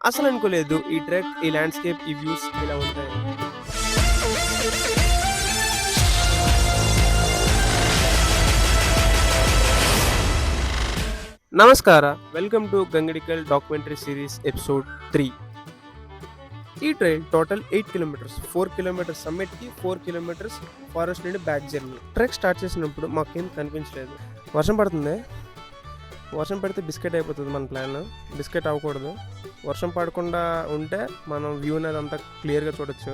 అసలు అనుకోలేదు ఈ ట్రెక్, ఈ ల్యాండ్‌స్కేప్, ఈ వ్యూస్ ఇలా ఉంటాయని. నమస్ಕಾರ. Welcome to Gangadikal documentary series episode 3. ఈ ట్రైల్ టోటల్ 8 కిలోమీటర్స్. 4 కిలోమీటర్స్ సమ్మిట్‌కి, 4 కిలోమీటర్స్ ఫారెస్ట్ నుండి బ్యాక్ జర్నీ. ట్రెక్ స్టార్ట్ చేసినప్పుడు మాకేం కనిపించలేదు. వర్షం పడుతుంది. వర్షం పడితే బిస్కెట్ అయిపోతుంది మన ప్లాన్. బిస్కెట్ అవ్వకూడదు. వర్షం పడకుండా ఉంటే మనం వ్యూ అనేది అంతా క్లియర్గా చూడొచ్చు,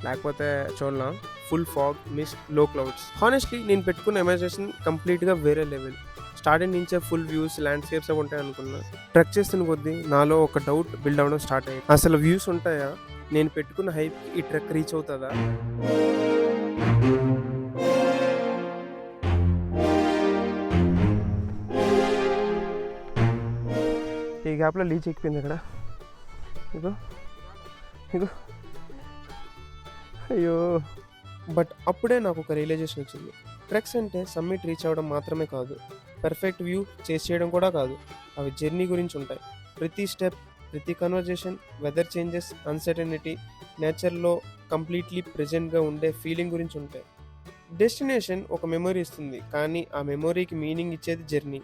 లేకపోతే చూడలేం. ఫుల్ ఫాగ్, మిస్ట్, లో క్లౌడ్స్. హానెస్ట్లీ నేను పెట్టుకున్న ఇమాజినేషన్ కంప్లీట్గా వేరే లెవెల్. స్టార్టింగ్ నుంచే ఫుల్ వ్యూస్, ల్యాండ్స్కేప్స్ అవి ఉంటాయి అనుకున్నా. ట్రెక్ చేస్తున్న కొద్దీ నాలో ఒక డౌట్ బిల్డ్ అవ్వడం స్టార్ట్ అయ్యింది. అసలు వ్యూస్ ఉంటాయా? నేను పెట్టుకున్న హైప్ ఈ ట్రెక్ రీచ్ అవుతుందా? ఈ గ్యాప్లో లీచ్ ఎక్కిపోయింది ఇక్కడ. ఇగో ఇగో, అయ్యో. బట్ అప్పుడే నాకు ఒక రియలైజేషన్ వచ్చింది. ట్రెక్స్ అంటే సమ్మిట్ రీచ్ అవ్వడం మాత్రమే కాదు, పర్ఫెక్ట్ వ్యూ చేస్ చేయడం కూడా కాదు. అవి జర్నీ గురించి ఉంటాయి. ప్రతి స్టెప్, ప్రతి కన్వర్జేషన్, వెదర్ చేంజెస్, అన్సర్టనిటీ, నేచర్లో కంప్లీట్లీ ప్రెజెంట్గా ఉండే ఫీలింగ్ గురించి ఉంటాయి. డెస్టినేషన్ ఒక మెమొరీ ఇస్తుంది, కానీ ఆ మెమొరీకి మీనింగ్ ఇచ్చేది జర్నీ.